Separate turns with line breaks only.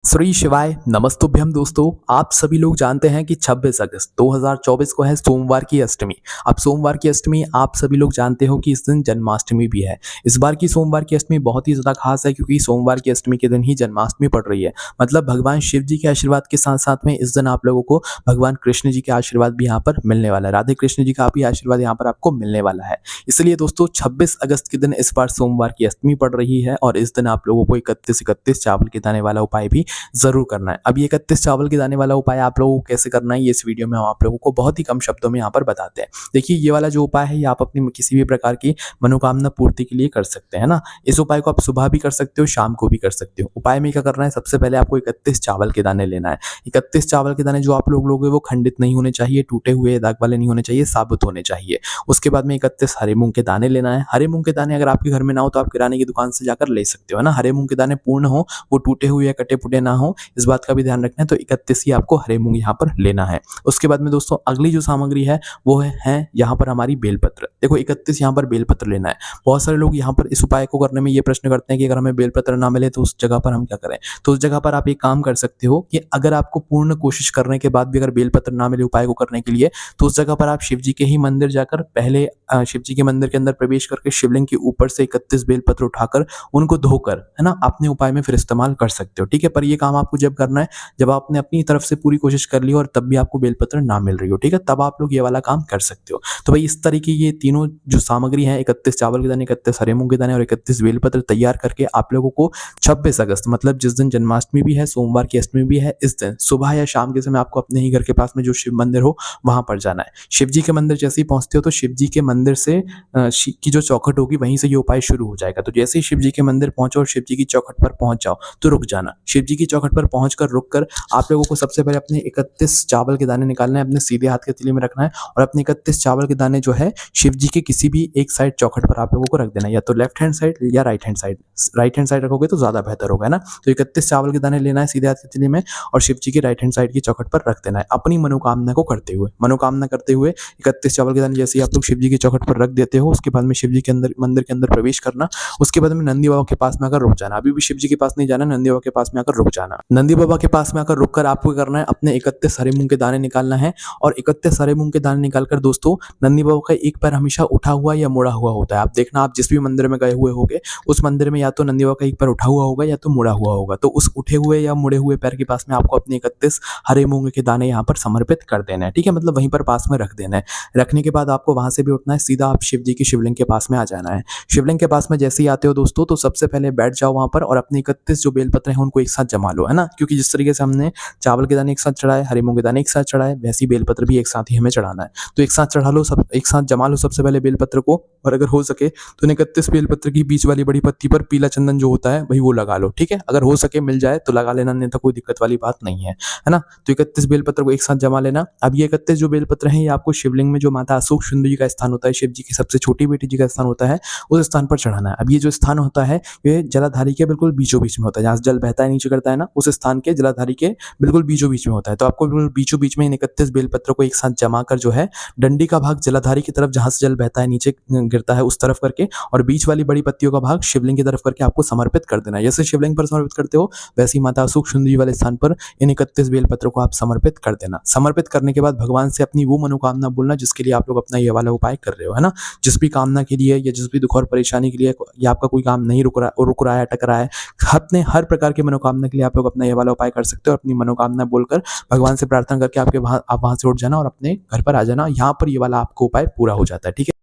श्री शिवाय नमस्तुभ्यम दोस्तों। आप सभी लोग जानते हैं कि 26 अगस्त 2024 को है सोमवार की अष्टमी। अब सोमवार की अष्टमी आप सभी लोग जानते हो कि इस दिन जन्माष्टमी भी है। इस बार की सोमवार की अष्टमी बहुत ही ज़्यादा खास है क्योंकि सोमवार की अष्टमी के दिन ही जन्माष्टमी पड़ रही है। मतलब भगवान शिव जी के आशीर्वाद के साथ-साथ में इस दिन आप लोगों को भगवान कृष्ण जी के आशीर्वाद भी यहाँ पर मिलने वाला है। राधे कृष्ण जी का भी आशीर्वाद यहाँ पर आपको मिलने वाला है। इसलिए दोस्तों 26 अगस्त के दिन इस बार सोमवार की अष्टमी पड़ रही है और इस दिन आप लोगों को 31-31 चावल के दाने वाला उपाय भी ज़रूर करना है। अब ये 31 चावल के दाने वाला उपाय आप लोगों को कैसे करना है, ये इस वीडियो में हम आप लोगों को बहुत ही कम शब्दों में यहाँ पर बताते हैं। देखिए, ये वाला जो उपाय है ये आप अपनी किसी भी प्रकार की मनोकामना पूर्ति के लिए कर सकते हैं ना। इस उपाय को आप सुबह भी कर सकते हो, शाम को भी कर सकते हो। उपाय में क्या करना है, सबसे पहले आपको 31 चावल के दाने लेना है। 31 चावल के दाने जो आप लोग लोगे वो खंडित नहीं होने चाहिए, टूटे हुए दाग वाले नहीं होने चाहिए, साबुत होने चाहिए। उसके बाद में 31 हरे मूंग के दाने लेना है। हरे मूंग के दाने अगर आपके घर में ना हो तो आप किराने की दुकान से जाकर ले सकते हो, है ना। हरे मूंग के दाने पूर्ण हो, वो टूटे हुए या कटे फुटे ना हो, इस बात का भी ध्यान रखना है। तो 31 ही आपको हरे मूंग यहाँ पर लेना है। उसके बाद में दोस्तों अगली जो सामग्री है वो है यहाँ पर हमारी बेलपत्र। देखो 31 यहाँ पर बेलपत्र लेना है। बहुत सारे लोग यहाँ पर इस उपाय को करने में ये प्रश्न करते हैं कि अगर हमें बेलपत्र ना मिले तो उस जगह पर हम क्या करें। तो उस जगह पर आप एक काम कर सकते हो कि अगर आपको पूर्ण कोशिश करने के बाद भी अगर बेलपत्र ना मिले उपाय को करने के लिए, तो उस जगह पर आप शिव जी के ही मंदिर जाकर पहले शिव जी के मंदिर के अंदर प्रवेश करके शिवलिंग के ऊपर से 31 बेलपत्र उठाकर उनको धोकर, है ना, अपने उपाय में फिर इस्तेमाल कर सकते हो। ठीक है, पर ये काम आपको जब करना है जब आपने अपनी तरफ से पूरी कोशिश कर ली और तब भी आपको बेलपत्र ना मिल रही हो। ठीक है, तब आप लोग ये वाला काम कर सकते हो। तो भाई इस तरीके ये तीनों जो सामग्री है, 31 चावल के दाने, 31 हरे मूंग के दाने और 31 बेलपत्र तैयार करके आप लोगों को 26 अगस्त मतलब जिस दिन जन्माष्टमी भी है, सोमवार की अष्टमी भी है, इस दिन सुबह या शाम के समय आपको अपने ही घर के पास में जो शिव मंदिर हो वहां पर जाना है। शिव जी के मंदिर जैसे ही पहुंचते हो तो शिव जी के मंदिर से की जो चौखट होगी वहीं से ये उपाय शुरू हो जाएगा। तो जैसे ही शिव जी के मंदिर पहुंचो और शिव जी की चौखट पर पहुंच जाओ तो रुक जाना। शिव जी की चौखट पर पहुंचकर रुककर आप लोगों को सबसे पहले अपने 31 चावल के दाने निकालना है, अपने सीधे हाथ के तीली में रखना है और अपने 31 चावल के दाने जो है शिव जी के किसी भी एक साइड चौखट पर आप लोगों को रख देना है, या तो लेफ्ट हैंड साइड या right hand side. Right hand side रखोगे तो ज्यादा बेहतर होगा, है ना। तो 31 चावल के दाने लेना है सीधे हाथ के तीली में और शिव जी की राइट हैंड साइड की चौखट पर रख देना है, अपनी मनोकामना को करते हुए। मनोकामना करते हुए 31 चावल के दाने जैसे ही आप लोग शिव जी की चौखट पर रख देते हो, उसके बाद में शिव जी के अंदर मंदिर के अंदर प्रवेश करना। उसके बाद में नंदी बाबा के पास में आकर रुक जाना। अभी भी शिव जी के पास नहीं जाना, नंदी बाबा के पास में आकर रुक जाना। नंदी बाबा के पास में आकर रुककर आपको करना है, अपने 31 हरे मूंग के दाने निकालना है और 31 हरे मूंग के दाने निकालकर दोस्तों नंदी बाबा का एक पैर हमेशा उठा हुआ या मुड़ा हुआ होता है। आप देखना, आप जिस भी मंदिर में गए हुए होगे उस मंदिर में या तो नंदी बाबा का एक पैर उठा हुआ होगा या तो मुड़ा हुआ होगा। तो उस उठे हुए या मुड़े हुए पैर के पास में आपको अपने 31 हरे मूंग के दाने यहाँ पर समर्पित कर देना है। ठीक है, मतलब वहीं पर पास में रख देना है। रखने के बाद आपको वहां से भी उठना है, सीधा आप शिव जी की शिवलिंग के पास में आ जाना है। शिवलिंग के पास में जैसे ही आते हो दोस्तों तो सबसे पहले बैठ जाओ वहां पर और अपने 31 जो बेलपत्र हैं उनको एक साथ जमा लो, है ना। क्योंकि जिस तरीके से हमने चावल के दाने एक साथ चढ़ाए, हरे मूंग के दाने एक साथ चढ़ाए, वैसे ही बेलपत्र भी एक साथ ही हमें चढ़ाना है। तो एक साथ चढ़ा लो, सब एक साथ जमा लो सबसे पहले बेलपत्र को। और अगर हो सके तो 31 बेलपत्र की बीच वाली बड़ी पत्ती पर पीला चंदन जो होता है भाई वो लगा लो। ठीक है, अगर हो सके मिल जाए तो लगा लेना, नहीं तो कोई दिक्कत वाली बात नहीं है ना। तो 31 बेलपत्र को एक साथ जमा लेना। अब ये 31 जो बेलपत्र हैं ये आपको शिवलिंग में जो माता अशोक सुंदरी जी का स्थान होता है, शिव जी की सबसे छोटी बेटी जी का स्थान होता है, उस स्थान पर चढ़ाना है। अब ये जो स्थान होता है ये जलाधारी के बिल्कुल बीचों बीच में होता है, जहाँ से जल बहता है नीचे करता है ना, उस स्थान के जलाधारी के बिल्कुल बीचों बीच में होता है। तो आपको बिल्कुल बीचों बीच में इन 31 बेलपत्र को एक साथ जमा कर जो है डंडी का भाग जलाधारी की तरफ जहां से जल बहता है नीचे गिरता है उस तरफ करके और बीच वाली बड़ी पत्तियों का भाग शिवलिंग की तरफ करके आपको समर्पित कर देना है। जैसे शिवलिंग पर समर्पित करते हो वैसे ही माता अशोक सुंदरी वाले स्थान पर इन 31 बेलपत्र को आप समर्पित कर देना। समर्पित करने के बाद भगवान से अपनी वो मनोकामना बोलना जिसके लिए आप लोग अपना ये वाला उपाय कर रहे हो, है ना। जिस भी कामना के लिए या जिस भी दुख और परेशानी के लिए या आपका कोई काम नहीं रुक रहा है, अटक रहा है, अपने हर प्रकार की मनोकामना के लिए आप लोग अपना ये वाला उपाय कर सकते हो। अपनी मनोकामना बोलकर भगवान से प्रार्थना करके आप वहां से उठ जाना और अपने घर पर आ जाना। यहाँ पर ये वाला आपको उपाय पूरा हो जाता है। ठीक है।